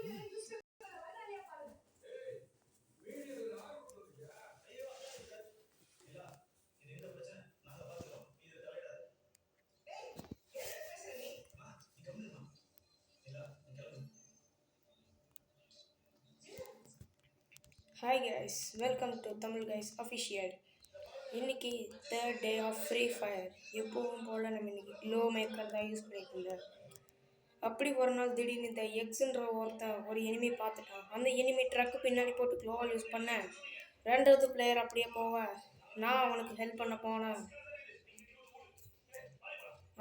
Hi guys, welcome to Tamil guys official. இன்னைக்கு third day of Free Fire. எப்பவும் போல் நம்ம இன்னைக்கு க்ளோ மேக்கர் தான் யூஸ் பண்ணிட்டு இருந்தோம். அப்படி ஒரு நாள் திடீர்னு இந்த எக்ஸுன்ற ஒருத்தன் ஒரு எனிமி பார்த்துட்டான். அந்த எனிமி ட்ரக்கு பின்னாடி போட்டு க்ளோவால் யூஸ் பண்ணேன். ரெண்டாவது பிளேயர் அப்படியே போவேன். நான் அவனுக்கு ஹெல்ப் பண்ண போனேன்.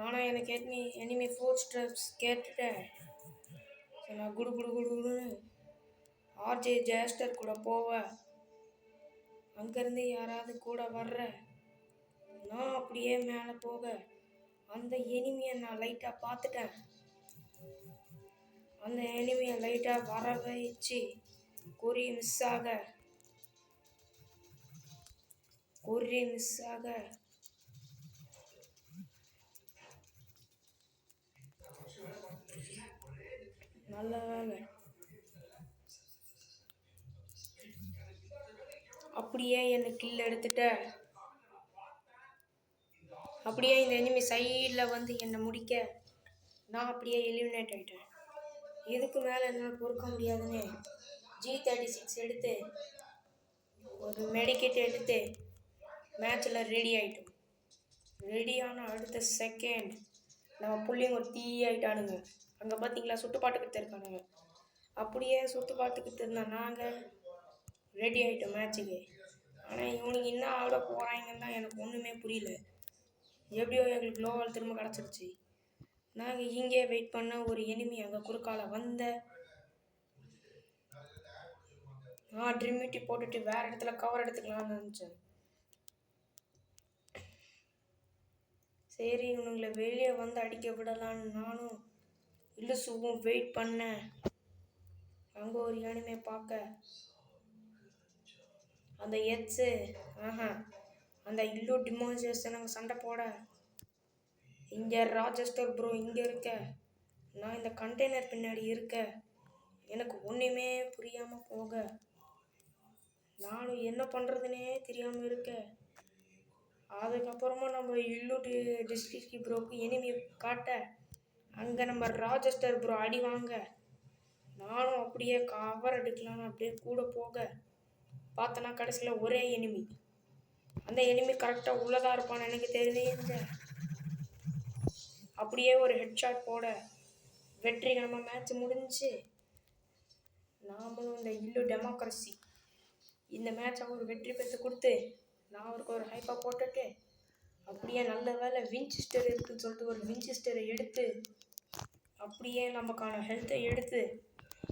ஆனால் எனக்கு எனிமி ஃபோர் ஸ்டெப்ஸ் கேட்டுட்டேன். ஸோ நான் குடு குடு குடுன்னு ஆர்ஜே ஜேஸ்டர் கூட போவேன். அங்கேருந்து யாராவது கூட வர்ற நான் அப்படியே மேலே போக அந்த எனிமியை நான் லைட்டாக பார்த்துட்டேன். அந்த எனிமியை லைட்டாக வர வச்சு குறி மிஸ் ஆக நல்ல வேலை அப்படியே என்னை கில் எடுத்துட்ட. அப்படியே இந்த எனிமி சைடில் வந்து என்னை முடிக்க நான் அப்படியே எலிமினேட் ஆகிட்டேன். இதுக்கு மேலே என்னால் பொறுக்க முடியாதுன்னு G36 எடுத்து ஒரு மெடிக்கெட் எடுத்து மேட்சில் ரெடி ஆகிட்டோம். ரெடியான அடுத்த செகண்ட் நம்ம புள்ளிங்க ஒரு தீ ஆகிட்டானுங்க. அங்கே பார்த்தீங்களா, சுட்டு பாட்டுக்கிட்டு இருக்கானுங்க. அப்படியே சுட்டு பாட்டுக்கிட்டு இருந்தோம். நாங்கள் ரெடி ஆகிட்டோம் மேட்சுக்கு. ஆனால் இவனுக்கு என்ன ஆட போகிறாங்கன்னு தான் எனக்கு ஒன்றுமே புரியல. எப்படியோ எங்களுக்கு க்ளோவால் திரும்ப கிடச்சிருச்சு. நாங்கள் இங்கே வெயிட் பண்ண ஒரு எனிமி அங்கே குறுக்கால வந்த நான் ட்ரிமிட்டி போட்டுட்டு வேறு இடத்துல கவர் எடுத்துக்கலாம்னு நினச்சேன். சரி, இவனுங்களை வெளியே வந்து அடிக்க விடலான்னு நானும் இல்லுசுவும் வெயிட் பண்ணேன். அங்கே ஒரு எனிமே பார்க்க அந்த எட்ஸு அந்த இல்லு டிமோன்ஸ்டேஷன் அங்கே சண்டை போட இங்கே ராஜஸ்டர் ப்ரோ இங்கே இருக்க, நான் இந்த கண்டெய்னர் பின்னாடி இருக்க. எனக்கு ஒன்றுமே புரியாமல் போக நானும் என்ன பண்ணுறதுனே தெரியாமல் இருக்க. அதுக்கப்புறமா நம்ம இல்லு டிஸ்ட்ரிக்ட் ப்ரோக்கு எனிமி காட்ட அங்கே நம்ம ராஜஸ்டர் ப்ரோ அடி வாங்க நானும் அப்படியே கவர் எடுக்கலான்னு அப்படியே கூட போக பார்த்தனா கடைசியில் ஒரே எனிமி. அந்த எனிமி கரெக்டாக உள்ளதாக இருப்பான்னு எனக்கு தெரியல. அப்படியே ஒரு ஹெட்ஷாட் போட வெற்றி நம்ம மேட்ச் முடிஞ்சு நாமளும் இந்த இல்லு டெமோக்ரஸி இந்த மேட்ச் ஒரு வெற்றி பெற்று கொடுத்து நான் அவருக்கு ஒரு ஹைப்பாக போட்டுட்டு அப்படியே நல்ல வேலை வின்செஸ்டர் இருக்குன்னு சொல்லிட்டு ஒரு வின்செஸ்டரை எடுத்து அப்படியே நமக்கான ஹெல்த்தை எடுத்து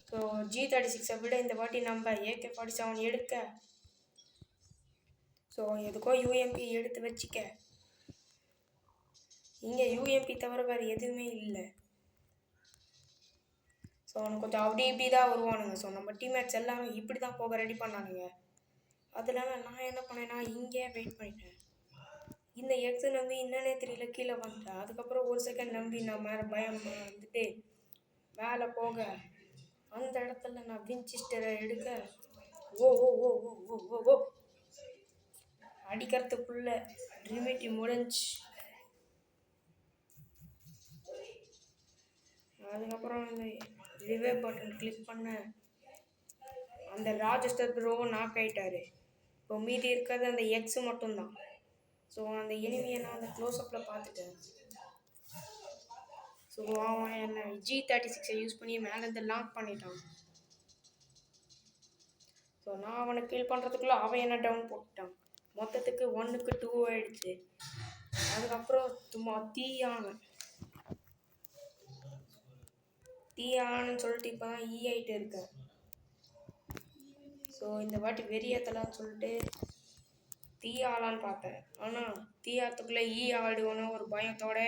ஸோ G36 விட இந்த வாட்டி நம்ம AK-47 எடுக்க ஸோ எதுக்கோ UMP எடுத்து வச்சுக்க. இங்கே UMP தவிர வேறு எதுவுமே இல்லை. ஸோ அவனுக்கு கொஞ்சம் அப்படி இப்படி தான் வருவானுங்க. ஸோ நம்ம டீம்மேட்ஸ் எல்லாமே இப்படி தான் போக ரெடி பண்ணானுங்க. அதனால நான் என்ன பண்ணேன்னா இங்கே வெயிட் பண்ணிட்டேன். இந்த எக்ஸை நம்பி என்னன்னே தெரியல கீழே வந்துட்டேன். அதுக்கப்புறம் ஒரு செகண்ட் நம்பி நான் மேலே பயம் வந்துட்டு மேலே போக அந்த இடத்துல நான் வின்செஸ்டரை எடுக்க ஓ ஓ ஓ ஓ ஓ ஓ ஓ அடிக்கிறதுக்குள்ள ட்ரிமிட்டி முடிஞ்சு. அதுக்கப்புறம் இந்த ரிவே பட்டன் கிளிக் பண்ண அந்த ராஜஸ்டர் ப்ரோ நாக் ஆகிட்டாரு. இப்போ மீதி இருக்கிறது அந்த எக்ஸு மட்டும்தான். ஸோ அந்த எனிமியை நான் அந்த க்ளோஸ்அப்பில் பார்த்துட்டேன். ஸோ அவன் என்னை G36 யூஸ் பண்ணி மேலேருந்து லாக் பண்ணிட்டான். ஸோ நான் அவனை கில் பண்ணுறதுக்குள்ளே அவன் என்ன டவுன் போட்டுட்டான். மொத்தத்துக்கு 1க்கு 2 ஆகிடுச்சு. அதுக்கப்புறம் சும்மா தீயானு சொல்லிட்டு இப்போ தான் ஆகிட்டு இருக்கேன். ஸோ இந்த வாட்டி வெறியத்தலான்னு சொல்லிட்டு ஆளான்னு பார்த்தேன். ஆனால் ஆகிறதுக்குள்ளே ஆடுவோன்னு ஒரு பயத்தோட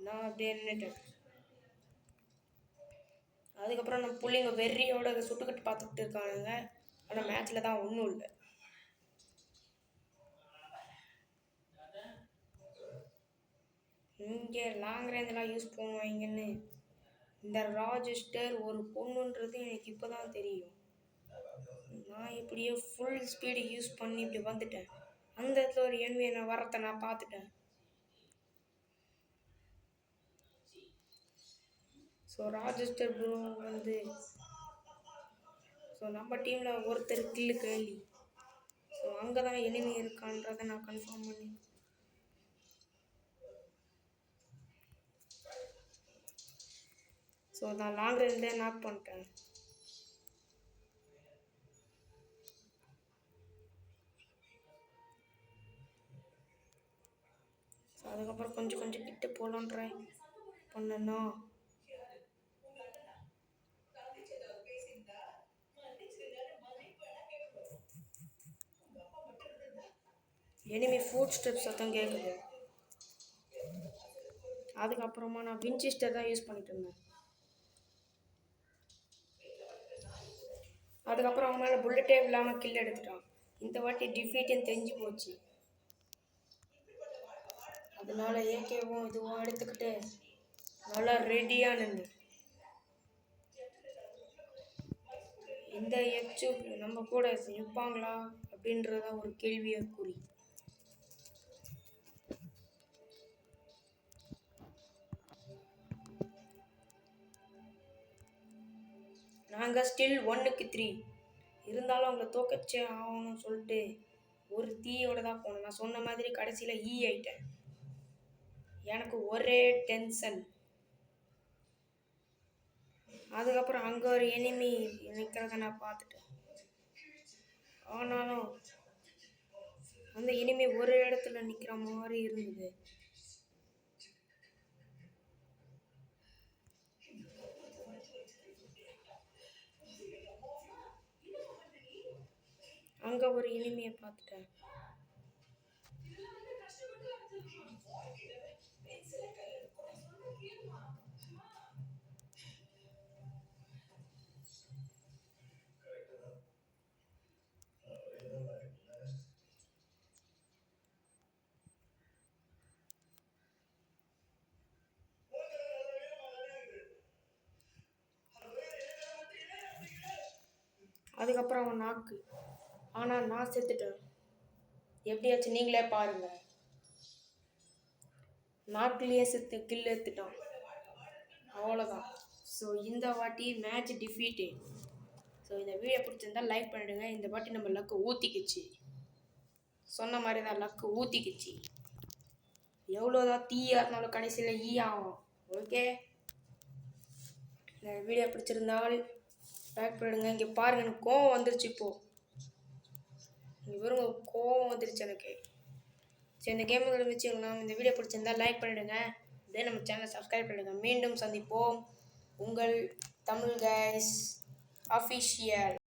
நான் அப்படியே நின்றுட்டேன். அதுக்கப்புறம் நம்ம பிள்ளைங்க வெறியோட சுட்டுக்கிட்டு பார்த்துக்கிட்டு இருக்கானுங்க. ஆனால் மேட்ச்சில் தான் ஒன்றும் இல்லை. இங்கே லாங் ரேஞ்செலாம் யூஸ் பண்ணுவாங்கன்னு இந்த ராஜெஸ்டர் ஒரு பொண்ணுன்றது எனக்கு இப்போ தான் தெரியும். நான் இப்படியே ஃபுல் ஸ்பீடு யூஸ் பண்ணி இப்படி வந்துட்டேன். அந்த இடத்துல ஒரு எனிமியை நான் வரத்தை நான் பார்த்துட்டேன். ஸோ ராஜெஸ்டர் ப்ரோ வந்து ஸோ நம்ம டீமில் ஒருத்தர் கில்லு கேள்வி. ஸோ அங்கே தான் எனிமி இருக்கான்றதை நான் கன்ஃபார்ம் பண்ணி ஸோ நான் லாங் ரேஞ்சிலே நாக் பண்ணிட்டேன். ஸோ அதுக்கப்புறம் கொஞ்சம் கொஞ்சம் கிட்ட போகலான்னு ட்ரை பண்ணேன்னா எனிமி ஃபுட் ஸ்டெப்ஸ் சத்தம் கேட்குது. அதுக்கப்புறமா நான் வின்செஸ்டர் தான் யூஸ் பண்ணிட்டு இருந்தேன். அதுக்கப்புறம் அவன் மேலே புல்லட்டே இல்லாமல் கில் எடுத்துட்டான். இந்த வாட்டி டிஃபீட்டுன்னு தெரிஞ்சு போச்சு. அதனால ஏகேவும் இதுவும் எடுத்துக்கிட்டு நல்லா ரெடியாக நின்று இந்த எச்சு நம்ம கூட நிற்பாங்களா அப்படின்றத ஒரு கேள்வியை கூறி நாங்கள் ஸ்டில் 1-3 இருந்தாலும் அவங்கள தோக்கச்சே ஆகணும்னு சொல்லிட்டு ஒரு தீயோட தான் போனேன். நான் சொன்ன மாதிரி கடைசியில் ஆயிட்டேன். எனக்கு ஒரே டென்ஷன். அதுக்கப்புறம் அங்கே ஒரு எனிமி நிற்கிறத நான் பார்த்துட்டேன். ஆனாலும் அந்த எனிமி ஒரு இடத்துல நிற்கிற மாதிரி இருந்தது. அங்கே ஒரு எனிமியை பார்த்துட்டேன். அதுக்கப்புறம் அவன் நாக்கு. ஆனால் நான் செத்துட்டேன். எப்படியாச்சும் நீங்களே பாருங்க. நாக்குலேயே செத்து கில் எடுத்துட்டான். அவ்வளோதான். ஸோ இந்த வாட்டி மேட்ச் டிஃபீட்டு. ஸோ இந்த வீடியோ பிடிச்சிருந்தா லைக் பண்ணிவிடுங்க. இந்த வாட்டி நம்ம லக்கு ஊற்றிக்கிச்சு. சொன்ன மாதிரி தான் லக்கு ஊற்றிக்கிச்சு. எவ்வளோதான் தீயாக இருந்தாலும் கடைசியில் ஆகும். ஓகே, இந்த வீடியோ பிடிச்சிருந்தால் லைக் பண்ணிடுங்க. இங்கே பாருங்கள், எனக்கு கோவம் வந்துருச்சு. இப்போது இங்கே வெறும் கோவம் வந்துருச்சு எனக்கு. சரி, இந்த கேம் வச்சுக்கலாம். இந்த வீடியோ பிடிச்சிருந்தா லைக் பண்ணிவிடுங்க. இதே நம்ம சேனலை சப்ஸ்கிரைப் பண்ணிடுங்க. மீண்டும் சந்திப்போம். உங்கள் தமிழ் கைஸ் அஃபிஷியல்.